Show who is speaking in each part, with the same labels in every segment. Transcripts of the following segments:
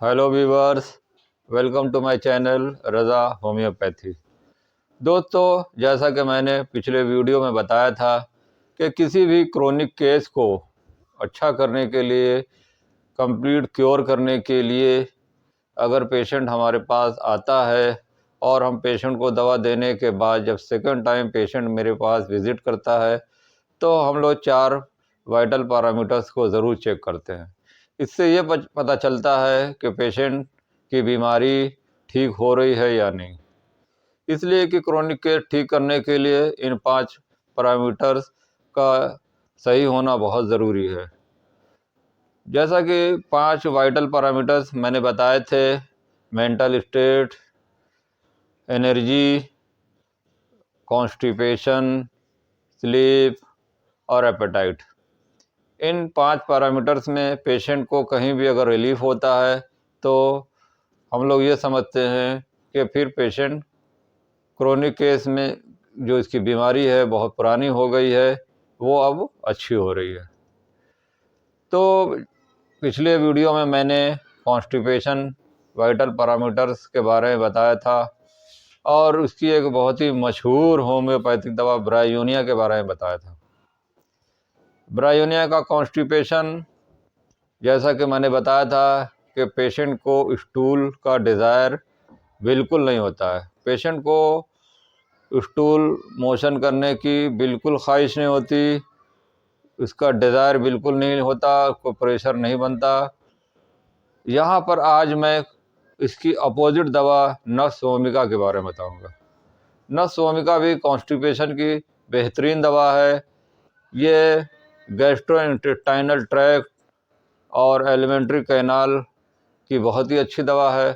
Speaker 1: Hello viewers, welcome to my channel Raza homeopathy. दोस्तों, जैसा कि मैंने पिछले वीडियो में बताया था कि किसी भी क्रोनिक केस को अच्छा करने के लिए, कंप्लीट क्योर करने के लिए अगर पेशेंट हमारे पास आता है और हम पेशेंट को दवा देने के बाद जब सेकंड टाइम पेशेंट मेरे पास विज़िट करता है तो हम लोग 4 वाइटल पैरामीटर्स को ज़रूर चेक करते हैं। इससे ये पता चलता है कि पेशेंट की बीमारी ठीक हो रही है या नहीं। इसलिए कि क्रोनिक केस ठीक करने के लिए इन 5 पैरामीटर्स का सही होना बहुत ज़रूरी है। जैसा कि 5 वाइटल पैरामीटर्स मैंने बताए थे: mental state, energy, constipation, sleep और एपेटाइट। इन 5 पैरामीटर्स में पेशेंट को कहीं भी अगर रिलीफ होता है तो हम लोग ये समझते हैं कि फिर पेशेंट क्रोनिक केस में जो इसकी बीमारी है बहुत पुरानी हो गई है, वो अब अच्छी हो रही है। तो पिछले वीडियो में मैंने कॉन्स्टिपेशन वाइटल पैरामीटर्स के बारे में बताया था और उसकी एक बहुत ही मशहूर होम्योपैथिक दवा ब्रायोनिया के बारे में बताया था। ब्रायोनिया का कॉन्स्टिपेशन, जैसा कि मैंने बताया था कि पेशेंट को स्टूल का डिज़ायर बिल्कुल नहीं होता है। पेशेंट को स्टूल मोशन करने की बिल्कुल ख्वाहिश नहीं होती, उसका डिज़ायर बिल्कुल नहीं होता, कोई प्रेशर नहीं बनता। यहाँ पर आज मैं इसकी अपोजिट दवा नस भूमिका के बारे में बताऊँगा। नस भूमिका भी कॉन्स्टिपेशन की बेहतरीन दवा है। ये गैस्ट्रोइंटेस्टाइनल ट्रैक्ट और एलिमेंट्री कैनाल की बहुत ही अच्छी दवा है।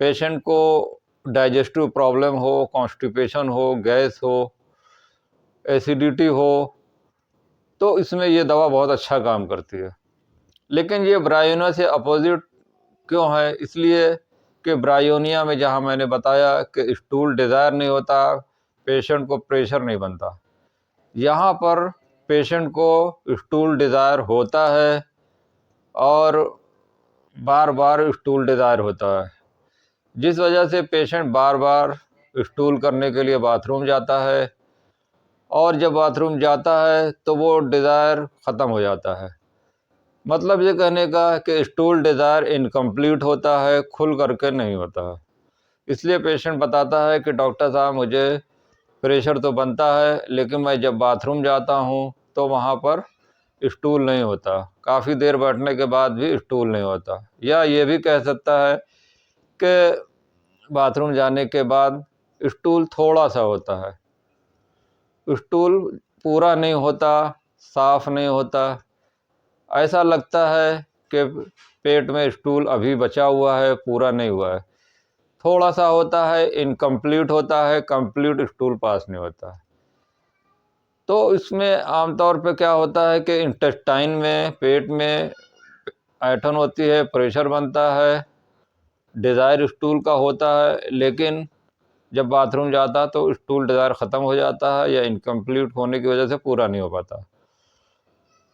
Speaker 1: पेशेंट को डाइजेस्टिव प्रॉब्लम हो, कॉन्स्टिपेशन हो, गैस हो, एसिडिटी हो, तो इसमें ये दवा बहुत अच्छा काम करती है। लेकिन ये ब्रायोनिया से अपोजिट क्यों है? इसलिए कि ब्रायोनिया में जहाँ मैंने बताया कि स्टूल डिज़ायर नहीं होता, पेशेंट को प्रेशर नहीं बनता। यहाँ पर पेशेंट को स्टूल डिज़ायर होता है और बार बार स्टूल डिज़ायर होता है, जिस वजह से पेशेंट बार बार स्टूल करने के लिए बाथरूम जाता है और जब बाथरूम जाता है तो वो डिज़ायर ख़त्म हो जाता है। मतलब ये कहने का कि स्टूल डिज़ायर इनकम्प्लीट होता है, खुल करके नहीं होता है। इसलिए पेशेंट बताता है कि डॉक्टर साहब, मुझे प्रेशर तो बनता है लेकिन मैं जब बाथरूम जाता हूँ तो वहाँ पर स्टूल नहीं होता, काफ़ी देर बैठने के बाद भी स्टूल नहीं होता। या ये भी कह सकता है कि बाथरूम जाने के बाद स्टूल थोड़ा सा होता है, स्टूल पूरा नहीं होता, साफ नहीं होता। ऐसा लगता है कि पेट में स्टूल अभी बचा हुआ है, पूरा नहीं हुआ है, थोड़ा सा होता है, इनकम्प्लीट होता है, कंप्लीट स्टूल पास नहीं होता। तो इसमें आमतौर पे क्या होता है कि इंटेस्टाइन में, पेट में ऐंठन होती है, प्रेशर बनता है, डिज़ायर स्टूल का होता है, लेकिन जब बाथरूम जाता तो स्टूल डिज़ायर ख़त्म हो जाता है या इनकम्प्लीट होने की वजह से पूरा नहीं हो पाता।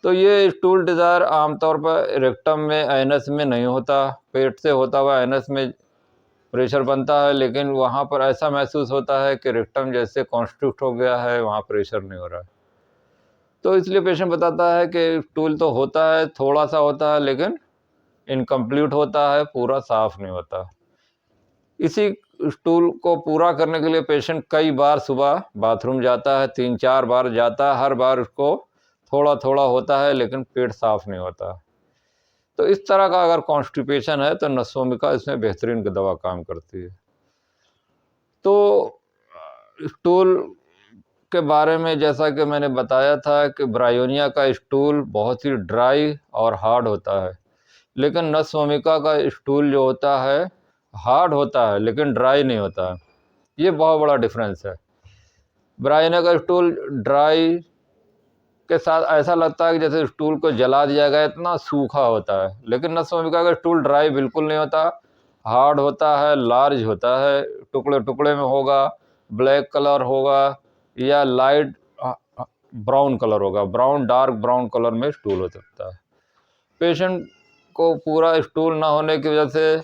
Speaker 1: तो ये स्टूल डिज़ायर आमतौर पर रेक्टम में, एनस में नहीं होता, पेट से होता हुआ एनस में प्रेशर बनता है, लेकिन वहाँ पर ऐसा महसूस होता है कि रेक्टम जैसे कॉन्स्ट्रिक्ट हो गया है, वहाँ प्रेशर नहीं हो रहा है। तो इसलिए पेशेंट बताता है कि स्टूल तो होता है, थोड़ा सा होता है, लेकिन इनकम्प्लीट होता है, पूरा साफ नहीं होता। इसी स्टूल को पूरा करने के लिए पेशेंट कई बार सुबह बाथरूम जाता है, 3-4 बार जाता है, हर बार उसको थोड़ा थोड़ा होता है लेकिन पेट साफ नहीं होता। तो इस तरह का अगर कॉन्स्टिपेशन है तो नसोमिका इसमें बेहतरीन दवा काम करती है। तो स्टूल के बारे में जैसा कि मैंने बताया था कि ब्रायोनिया का स्टूल बहुत ही ड्राई और हार्ड होता है, लेकिन नस भूमिका का स्टूल जो होता है हार्ड होता है लेकिन ड्राई नहीं होता है। ये बहुत बड़ा डिफरेंस है। ब्रायोनिया का स्टूल ड्राई के साथ ऐसा लगता है कि जैसे स्टूल को जला दिया गया, इतना सूखा होता है, लेकिन नस भूमिका का स्टूल ड्राई बिल्कुल नहीं होता, हार्ड होता है, लार्ज होता है, टुकड़े टुकड़े में होगा, ब्लैक कलर होगा या लाइट ब्राउन कलर होगा, ब्राउन, डार्क ब्राउन कलर में स्टूल हो सकता है। पेशेंट को पूरा स्टूल ना होने की वजह से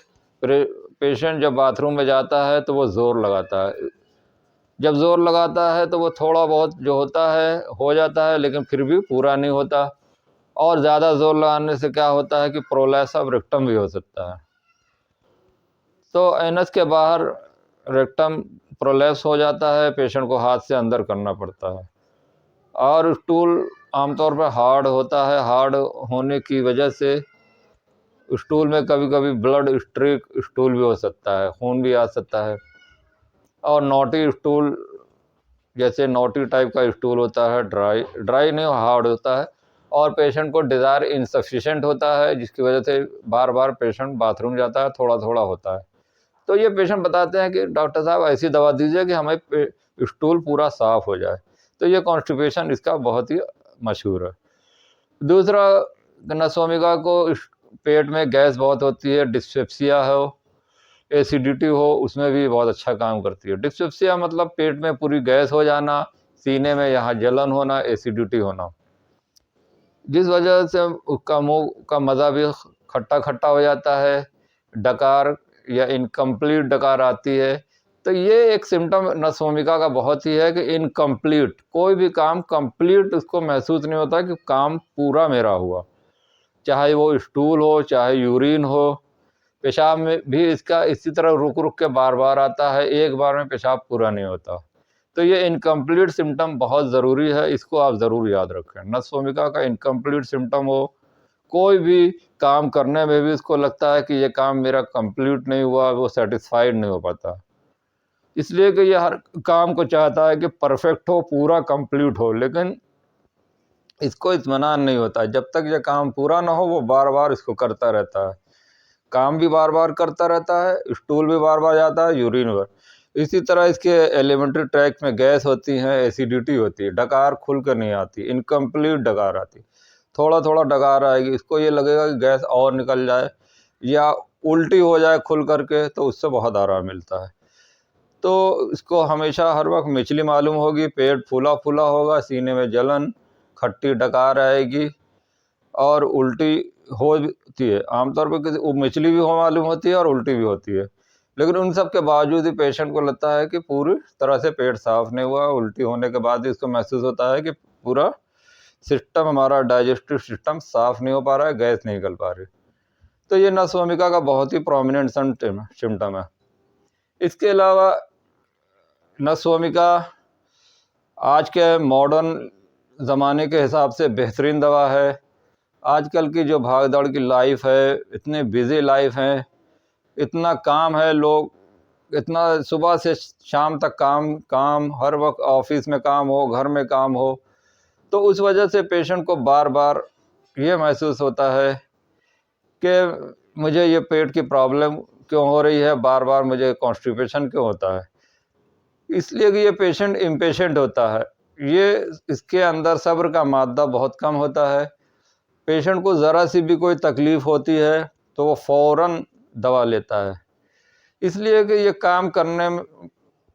Speaker 1: पेशेंट जब बाथरूम में जाता है तो वो ज़ोर लगाता है। जब ज़ोर लगाता है तो वो थोड़ा बहुत जो होता है हो जाता है, लेकिन फिर भी पूरा नहीं होता। और ज़्यादा ज़ोर लगाने से क्या होता है कि प्रोलैप्स ऑफ रेक्टम भी हो सकता है। तो एनस के बाहर रेक्टम प्रोलैप्स हो जाता है, पेशेंट को हाथ से अंदर करना पड़ता है। और स्टूल आमतौर पर हार्ड होता है, हार्ड होने की वजह से स्टूल में कभी कभी ब्लड स्ट्रीक स्टूल भी हो सकता है, खून भी आ सकता है। और नोटी स्टूल, जैसे नोटी टाइप का स्टूल होता है, ड्राई नहीं हार्ड होता है। और पेशेंट को डिज़ायर इनसफिशिएंट होता है, जिसकी वजह से बार बार पेशेंट बाथरूम जाता है, थोड़ा थोड़ा होता है। तो ये पेशेंट बताते हैं कि डॉक्टर साहब ऐसी दवा दीजिए कि हमें स्टूल पूरा साफ हो जाए। तो ये कॉन्स्टिपेशन इसका बहुत ही मशहूर है। दूसरा, नसोमिका को पेट में गैस बहुत होती है, डिस्पेप्सिया हो, एसिडिटी हो, उसमें भी बहुत अच्छा काम करती है। डिस्पेप्सिया मतलब पेट में पूरी गैस हो जाना, सीने में यहाँ जलन होना, एसिडिटी होना, जिस वजह से उसका मुंह का मज़ा भी खट्टा खट्टा हो जाता है, डकार या इनकम्प्लीट डकार आती है। तो ये एक सिम्टम नसोमिका का बहुत ही है कि इनकम्प्लीट, कोई भी काम कंप्लीट उसको महसूस नहीं होता कि काम पूरा मेरा हुआ, चाहे वो स्टूल हो, चाहे यूरिन हो। पेशाब में भी इसका इसी तरह रुक रुक के बार बार आता है, एक बार में पेशाब पूरा नहीं होता। तो ये इनकम्प्लीट सिम्टम बहुत ज़रूरी है, इसको आप ज़रूर याद रखें। नसोमिका का इनकम्प्लीट सिम्टम हो, कोई भी काम करने में भी उसको लगता है कि ये काम मेरा कंप्लीट नहीं हुआ, वो सेटिस्फाइड नहीं हो पाता। इसलिए कि ये हर काम को चाहता है कि परफेक्ट हो, पूरा कंप्लीट हो, लेकिन इसको इत्मीनान नहीं होता। जब तक ये काम पूरा ना हो वो बार बार इसको करता रहता है, काम भी बार बार करता रहता है, स्टूल भी बार बार जाता है, यूरिन बार। इसी तरह इसके एलिमेंट्री ट्रैक्ट में गैस होती है, एसिडिटी होती है, डकार खुल कर नहीं आती, इनकम्प्लीट डकार आती, थोड़ा थोड़ा डकार आएगी। इसको ये लगेगा कि गैस और निकल जाए या उल्टी हो जाए खुल करके, तो उससे बहुत आराम मिलता है। तो इसको हमेशा हर वक्त मिचली मालूम होगी, पेट फूला फूला होगा, सीने में जलन, खट्टी डकार आएगी और उल्टी होती है। आमतौर पर किसी मिचली भी हो मालूम होती है और उल्टी भी होती है, लेकिन उन सब के बावजूद ही पेशेंट को लगता है कि पूरी तरह से पेट साफ नहीं हुआ। उल्टी होने के बाद ही इसको महसूस होता है कि पूरा सिस्टम, हमारा डाइजेस्टिव सिस्टम साफ नहीं हो पा रहा है, गैस नहीं निकल पा रही। तो ये नसोमिका का बहुत ही प्रोमिनेंट सिम्टम है। इसके अलावा नसोमिका आज के मॉडर्न ज़माने के हिसाब से बेहतरीन दवा है। आजकल की जो भाग दौड़ की लाइफ है, इतने बिजी लाइफ है, इतना काम है, लोग इतना सुबह से शाम तक काम काम, हर वक्त ऑफिस में काम हो, घर में काम हो, तो उस वजह से पेशेंट को बार बार ये महसूस होता है कि मुझे ये पेट की प्रॉब्लम क्यों हो रही है, बार बार मुझे कॉन्स्टिपेशन क्यों होता है। इसलिए कि ये पेशेंट इम्पेशेंट होता है, ये इसके अंदर सब्र का मादा बहुत कम होता है। पेशेंट को ज़रा सी भी कोई तकलीफ़ होती है तो वो फ़ौरन दवा लेता है, इसलिए कि ये काम करने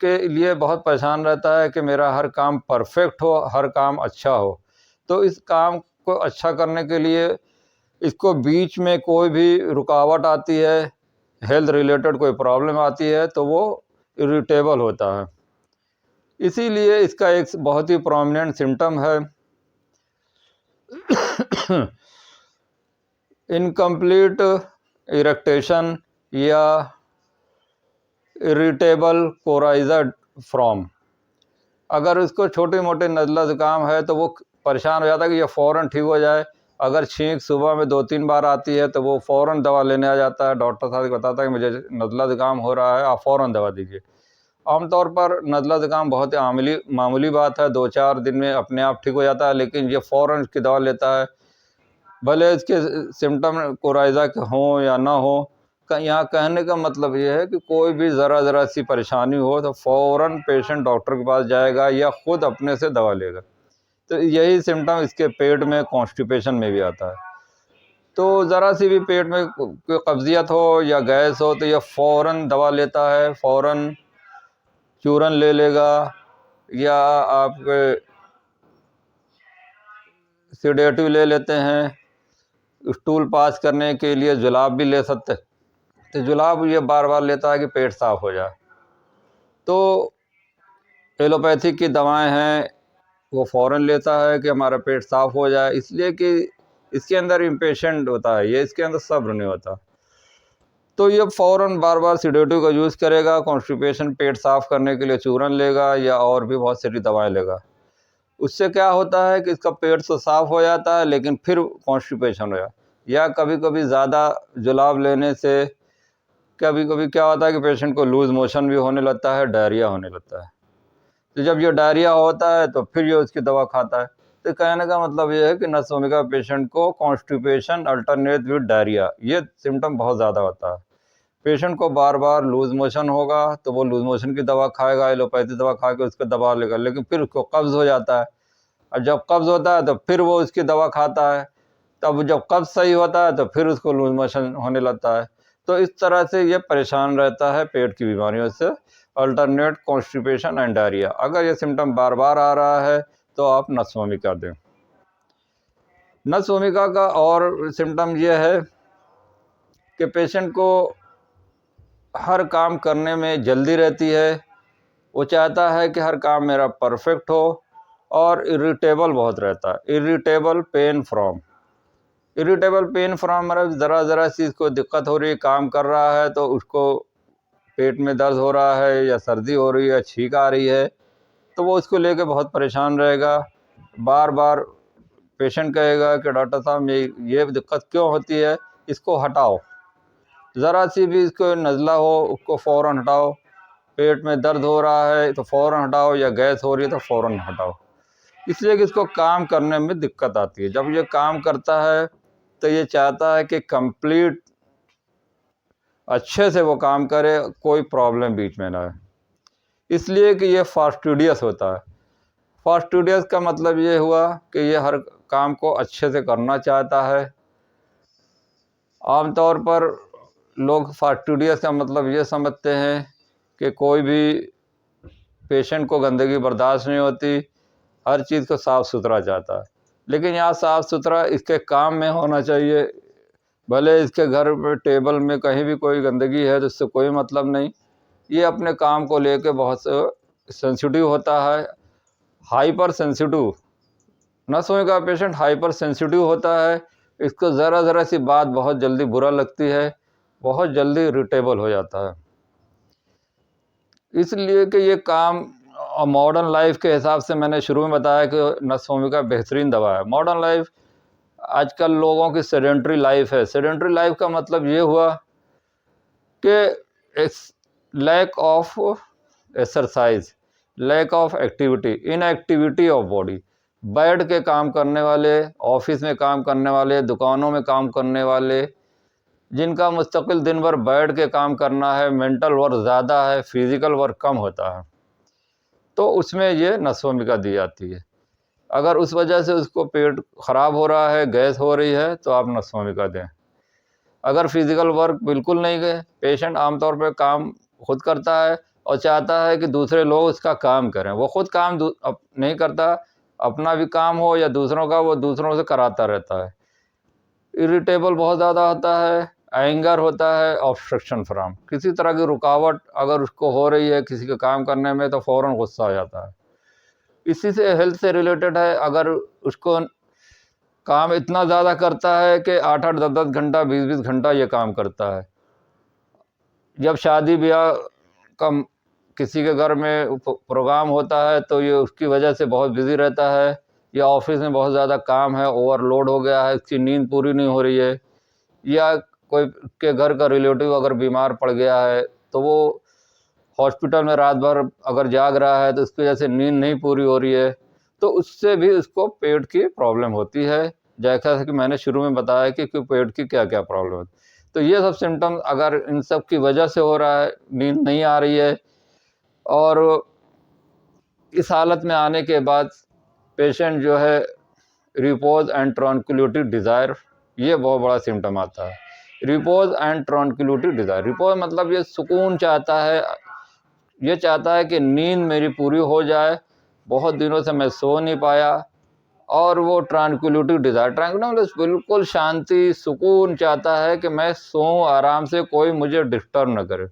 Speaker 1: के लिए बहुत परेशान रहता है कि मेरा हर काम परफेक्ट हो, हर काम अच्छा हो। तो इस काम को अच्छा करने के लिए इसको बीच में कोई भी रुकावट आती है, हेल्थ रिलेटेड कोई प्रॉब्लम आती है, तो वो इरिटेबल होता है। इसीलिए इसका एक बहुत ही प्रोमिनेंट सिम्टम है इनकम्प्लीट इरेक्टेशन या इरिटेबल कोराइजा फ्रॉम। अगर उसको छोटे मोटे नज़ला ज़ुकाम है तो वो परेशान हो जाता है कि ये फ़ौरन ठीक हो जाए। अगर छींक सुबह में 2-3 बार आती है तो वो फ़ौरन दवा लेने आ जाता है, डॉक्टर साहब को बताता है कि मुझे नज़ला ज़ुकाम हो रहा है, आप फ़ौरन दवा दीजिए। आमतौर पर नज़ला ज़ुकाम बहुत ही मामूली बात है, 2-4 दिन में अपने आप ठीक हो जाता है, लेकिन ये फ़ौरन इसकी दवा लेता है, भले इसके सिम्टम कोराइजा के हों या ना हो। यहाँ कहने का मतलब ये है कि कोई भी ज़रा सी परेशानी हो तो फ़ौरन पेशेंट डॉक्टर के पास जाएगा या ख़ुद अपने से दवा लेगा। तो यही सिम्टम इसके पेट में कॉन्स्टिपेशन में भी आता है। तो ज़रा सी भी पेट में कोई कब्ज़ियत हो या गैस हो तो यह फ़ौरन दवा लेता है, फ़ौरन चूरन ले लेगा या आप सेडेटिव ले लेते हैं, स्टूल पास करने के लिए जुलाब भी ले सकते, तो जुलाब ये बार बार लेता है कि पेट साफ हो जाए। तो एलोपैथिक की दवाएं हैं वो फ़ौरन लेता है कि हमारा पेट साफ हो जाए, इसलिए कि इसके अंदर इम्पेशेंट होता है, ये इसके अंदर सब्र नहीं होता। तो ये फ़ौरन बार बार सिडेटिव का यूज़ करेगा, कॉन्स्टिपेशन पेट साफ़ करने के लिए चूरन लेगा या और भी बहुत सारी दवाएं लेगा। उससे क्या होता है कि इसका पेट तो साफ़ हो जाता है लेकिन फिर कॉन्स्टिपेशन हो जाता, या कभी कभी ज़्यादा जुलाब लेने से कभी कभी क्या होता है कि पेशेंट को लूज़ मोशन भी होने लगता है, डायरिया होने लगता है। तो जब ये डायरिया होता है तो फिर ये उसकी दवा खाता है। तो कहने का मतलब ये है कि नसोमिका पेशेंट को कॉन्स्टिपेशन अल्टरनेट विद डायरिया ये सिम्टम बहुत ज़्यादा होता है। पेशेंट को बार बार लूज़ मोशन होगा तो वो लूज़ मोशन की दवा खाएगा, एलोपैथी दवा खा के उसको दबा लेगा, लेकिन फिर उसको कब्ज़ हो जाता है, और जब कब्ज़ होता है तो फिर वो उसकी दवा खाता है, तब जब कब्ज़ सही होता है तो फिर उसको लूज़ मोशन होने लगता है। तो इस तरह से ये परेशान रहता है पेट की बीमारियों से, अल्टरनेट कॉन्स्टिपेशन एंड डायरिया। अगर ये सिम्टम बार बार आ रहा है तो आप नसोमिका दें। नसोमिका का और सिम्टम ये है कि पेशेंट को हर काम करने में जल्दी रहती है, वो चाहता है कि हर काम मेरा परफेक्ट हो, और इरिटेबल बहुत रहता है, इरिटेबल पेन फ्रॉम मतलब ज़रा सी इसको दिक्कत हो रही है, काम कर रहा है तो उसको पेट में दर्द हो रहा है या सर्दी हो रही है, छींक आ रही है, तो वो उसको लेके बहुत परेशान रहेगा। बार बार पेशेंट कहेगा कि डॉक्टर साहब ये दिक्कत क्यों होती है, इसको हटाओ, ज़रा सी भी इसको नज़ला हो उसको फ़ौरन हटाओ, पेट में दर्द हो रहा है तो फ़ौरन हटाओ, या गैस हो रही है तो फ़ौरन हटाओ। इसलिए कि इसको काम करने में दिक्कत आती है। जब ये काम करता है तो ये चाहता है कि कंप्लीट अच्छे से वो काम करे, कोई प्रॉब्लम बीच में ना आए, इसलिए कि ये फास्टिडियस होता है। फास्टिडियस का मतलब ये हुआ कि ये हर काम को अच्छे से करना चाहता है। आमतौर पर लोग फास्टिडियस का मतलब ये समझते हैं कि कोई भी पेशेंट को गंदगी बर्दाश्त नहीं होती, हर चीज़ को साफ़ सुथरा चाहता है, लेकिन यहाँ साफ़ सुथरा इसके काम में होना चाहिए। भले इसके घर में टेबल में कहीं भी कोई गंदगी है तो इससे कोई मतलब नहीं, ये अपने काम को लेके बहुत सेंसिटिव होता है, हाइपर सेंसिटिव। नसों का पेशेंट हाइपर सेंसिटिव होता है, इसको ज़रा सी बात बहुत जल्दी बुरा लगती है, बहुत जल्दी इरिटेबल हो जाता है। इसलिए कि ये काम मॉडर्न लाइफ के हिसाब से मैंने शुरू में बताया कि नसोमिका बेहतरीन दवा है। मॉडर्न लाइफ आजकल लोगों की सेडेंट्री लाइफ है। सेडेंट्री लाइफ का मतलब ये हुआ कि lack of exercise, lack of activity, inactivity of body. बैठ के काम करने वाले, ऑफिस में काम करने वाले, दुकानों में काम करने वाले, जिनका मुस्तकिल दिन भर बैठ के काम करना है, मेंटल वर्क ज़्यादा है, फिज़िकल वर्क कम होता है, तो उसमें ये नसोमिका दी जाती है। अगर उस वजह से उसको पेट ख़राब हो रहा है, गैस हो रही है, तो आप नसोमिका दें। अगर फिज़िकल वर्क बिल्कुल नहीं गए, पेशेंट आमतौर पर काम खुद करता है और चाहता है कि दूसरे लोग उसका काम करें, वो खुद काम नहीं करता, अपना भी काम हो या दूसरों का, वो दूसरों से कराता रहता है। इरिटेबल बहुत ज़्यादा होता है, एंगर होता है, ऑब्स्ट्रक्शन फ्रॉम, किसी तरह की रुकावट अगर उसको हो रही है किसी के काम करने में तो फ़ौरन गुस्सा आ जाता है। इसी से हेल्थ से रिलेटेड है, अगर उसको काम इतना ज़्यादा करता है कि 8-8, 10-10 घंटा, 20-20 घंटा ये काम करता है। जब शादी ब्याह का किसी के घर में प्रोग्राम होता है तो ये उसकी वजह से बहुत बिज़ी रहता है, या ऑफिस में बहुत ज़्यादा काम है, ओवरलोड हो गया है, उसकी नींद पूरी नहीं हो रही है, या कोई के घर का रिलेटिव अगर बीमार पड़ गया है तो वो हॉस्पिटल में रात भर अगर जाग रहा है तो उसकी वजह से नींद नहीं पूरी हो रही है, तो उससे भी उसको पेट की प्रॉब्लम होती है। जैसा कि मैंने शुरू में बताया कि पेट की क्या क्या प्रॉब्लम होती है। तो ये सब सिम्टम अगर इन सब की वजह से हो रहा है, नींद नहीं आ रही है, और इस हालत में आने के बाद पेशेंट जो है रिपोज एंड ट्रैंक्विलिटी डिज़ायर, ये बहुत बड़ा सिम्टम आता है। Repose and tranquillity desire, repose मतलब ये सुकून चाहता है, ये चाहता है कि नींद मेरी पूरी हो जाए, बहुत दिनों से मैं सो नहीं पाया, और वो ट्रांक्विलिटी डिज़ायर, ट्रांक्विलिटी बिल्कुल शांति सुकून चाहता है कि मैं सोऊं आराम से, कोई मुझे डिस्टर्ब न करे।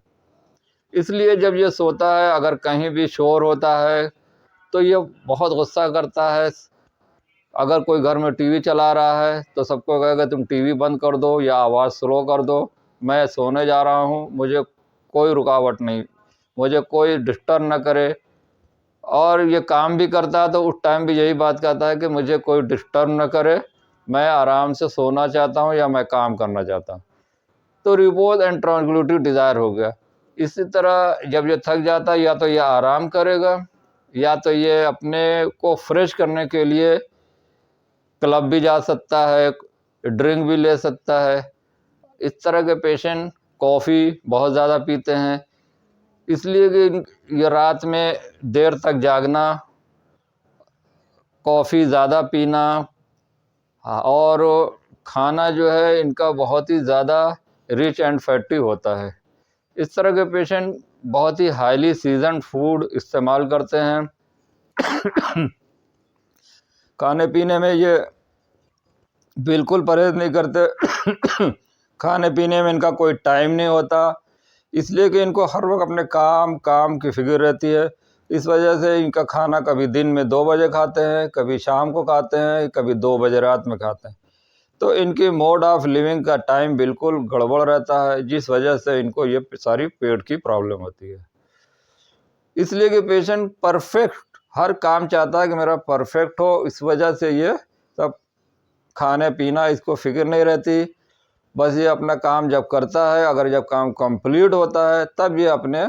Speaker 1: इसलिए जब ये सोता है, अगर कहीं भी शोर होता है तो ये बहुत गुस्सा करता है। अगर कोई घर में टीवी चला रहा है तो सबको कहेगा तुम टीवी बंद कर दो या आवाज़ स्लो कर दो, मैं सोने जा रहा हूँ, मुझे कोई रुकावट नहीं, मुझे कोई डिस्टर्ब न करे। और ये काम भी करता है तो उस टाइम भी यही बात कहता है कि मुझे कोई डिस्टर्ब न करे, मैं आराम से सोना चाहता हूँ या मैं काम करना चाहता हूँ। तो रिपोज एंड ट्रांक्विलिटी डिज़ायर हो गया। इसी तरह जब ये थक जाता है, या तो ये आराम करेगा या तो ये अपने को फ्रेश करने के लिए क्लब भी जा सकता है, ड्रिंक भी ले सकता है। इस तरह के पेशेंट कॉफ़ी बहुत ज़्यादा पीते हैं, इसलिए कि ये रात में देर तक जागना, कॉफ़ी ज़्यादा पीना, और खाना जो है इनका बहुत ही ज़्यादा रिच एंड फैटी होता है। इस तरह के पेशेंट बहुत ही हाईली सीजन्ड फूड इस्तेमाल करते हैं। खाने पीने में ये बिल्कुल परहेज़ नहीं करते। खाने पीने में इनका कोई टाइम नहीं होता, इसलिए कि इनको हर वक्त अपने काम की फिक्र रहती है। इस वजह से इनका खाना कभी दिन में 2 बजे खाते हैं, कभी शाम को खाते हैं, कभी 2 बजे रात में खाते हैं। तो इनकी मोड ऑफ लिविंग का टाइम बिल्कुल गड़बड़ रहता है, जिस वजह से इनको ये सारी पेट की प्रॉब्लम होती है। इसलिए कि पेशेंट परफेक्ट हर काम चाहता है कि मेरा परफेक्ट हो, इस वजह से ये सब खाने पीना इसको फिक्र नहीं रहती। बस ये अपना काम जब करता है, अगर जब काम कंप्लीट होता है तब ये अपने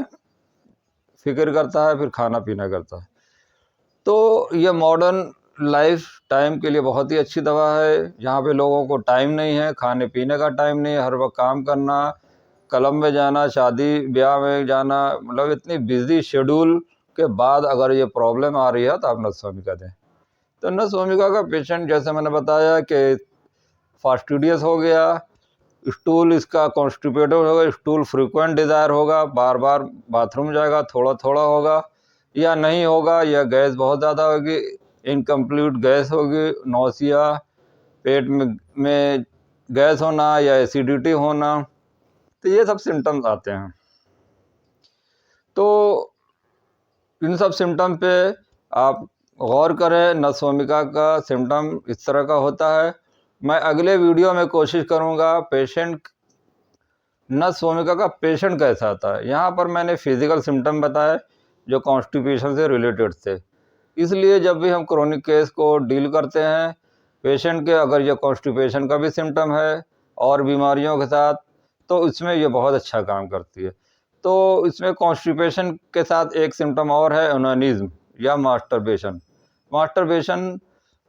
Speaker 1: फिक्र करता है, फिर खाना पीना करता है। तो ये मॉडर्न लाइफ टाइम के लिए बहुत ही अच्छी दवा है। यहाँ पे लोगों को टाइम नहीं है, खाने पीने का टाइम नहीं है, हर वक्त काम करना, क्लब में जाना, शादी ब्याह में जाना, मतलब इतनी बिजी शेड्यूल के बाद अगर ये प्रॉब्लम आ रही है तो आप नसोमिका दें। तो नसोमिका का पेशेंट जैसे मैंने बताया कि फास्टिडियस हो गया, स्टूल इसका कॉन्स्टिपेटेड होगा, स्टूल फ्रीक्वेंट डिज़ायर होगा, बार बार बाथरूम जाएगा, थोड़ा थोड़ा होगा या नहीं होगा, या गैस बहुत ज़्यादा होगी, इनकम्प्लीट गैस होगी, नौसिया, पेट में गैस होना या एसिडिटी होना, तो ये सब सिम्टम्स आते हैं। तो इन सब सिम्टम पे आप गौर करें। नसोमिका का सिम्टम इस तरह का होता है। मैं अगले वीडियो में कोशिश करूँगा पेशेंट नसोमिका का पेशेंट कैसा आता है। यहाँ पर मैंने फिजिकल सिम्टम बताए जो कॉन्स्टिपेशन से रिलेटेड थे। इसलिए जब भी हम क्रोनिक केस को डील करते हैं, पेशेंट के अगर ये कॉन्स्टिपेशन का भी सिम्टम है और बीमारियों के साथ, तो इसमें ये बहुत अच्छा काम करती है। तो इसमें कॉन्स्टिपेशन के साथ एक सिम्टम और है, ओनानिज्म या मास्टरबेशन। मास्टरबेशन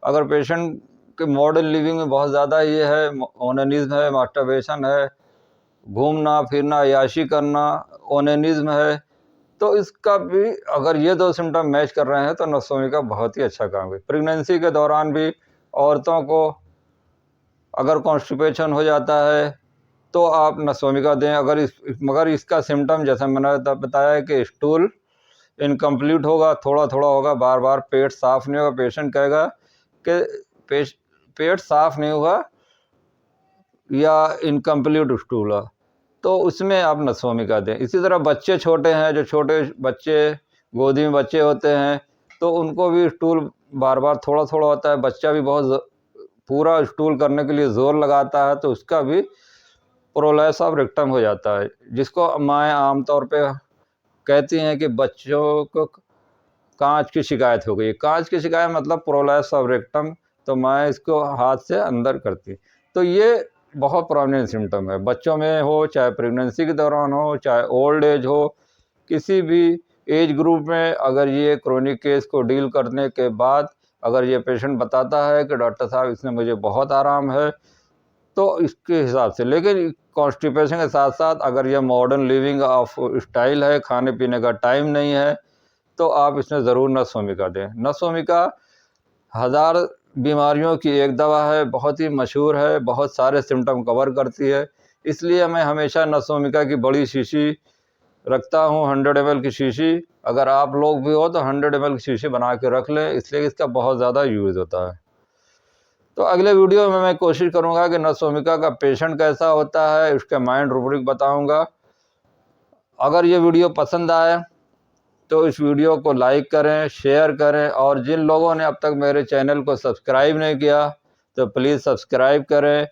Speaker 1: अगर पेशेंट के मॉडर्न लिविंग में बहुत ज़्यादा ये है, ओनानिज्म है, मास्टरबेशन है, घूमना फिरना, याशी करना, ओनेनिज्म है, तो इसका भी अगर ये 2 सिम्टम मैच कर रहे हैं तो नसोमिका बहुत ही अच्छा काम है। प्रेगनेंसी के दौरान भी औरतों को अगर कॉन्स्टिपेशन हो जाता है तो आप नसोमिका दें। मगर इसका सिम्टम जैसा मैंने बताया कि स्टूल इनकम्प्लीट होगा, थोड़ा थोड़ा होगा, बार बार पेट साफ नहीं होगा। पेशेंट कहेगा कि पेट साफ नहीं होगा या इनकम्प्लीट स्टूल है, तो उसमें आप नसोमिका दें। इसी तरह बच्चे छोटे हैं, जो छोटे बच्चे गोदी में बच्चे होते हैं, तो उनको भी स्टूल बार बार थोड़ा थोड़ा होता है। बच्चा भी बहुत पूरा स्टूल करने के लिए ज़ोर लगाता है, तो उसका भी प्रोलैप्स ऑफ रेक्टम हो जाता है, जिसको माएँ आमतौर पे कहती हैं कि बच्चों को कांच की शिकायत हो गई। कांच की शिकायत मतलब प्रोलैप्स ऑफ रेक्टम, तो माएँ इसको हाथ से अंदर करती। तो ये बहुत प्रोमिनेंट सिम्टम है, बच्चों में हो, चाहे प्रेगनेंसी के दौरान हो, चाहे ओल्ड एज हो, किसी भी एज ग्रुप में अगर ये क्रोनिक केस को डील करने के बाद अगर ये पेशेंट बताता है कि डॉक्टर साहब इसमें मुझे बहुत आराम है, तो इसके हिसाब से। लेकिन कॉन्स्टिपेशन के साथ साथ अगर ये मॉडर्न लिविंग ऑफ स्टाइल है, खाने पीने का टाइम नहीं है, तो आप इसमें ज़रूर नसोमिका दें। नसोमिका 1000 बीमारियों की एक दवा है, बहुत ही मशहूर है, बहुत सारे सिम्टम कवर करती है। इसलिए मैं हमेशा नसोमिका की बड़ी शीशी रखता हूँ, 100 ml की शीशी। अगर आप लोग भी हो तो 100 ml की शीशी बना के रख लें, इसलिए इसका बहुत ज़्यादा यूज़ होता है। तो अगले वीडियो में मैं कोशिश करूंगा कि नसोमिका का पेशेंट कैसा होता है, उसके माइंड रूब्रिक बताऊंगा। अगर ये वीडियो पसंद आए तो इस वीडियो को लाइक करें, शेयर करें, और जिन लोगों ने अब तक मेरे चैनल को सब्सक्राइब नहीं किया तो प्लीज़ सब्सक्राइब करें।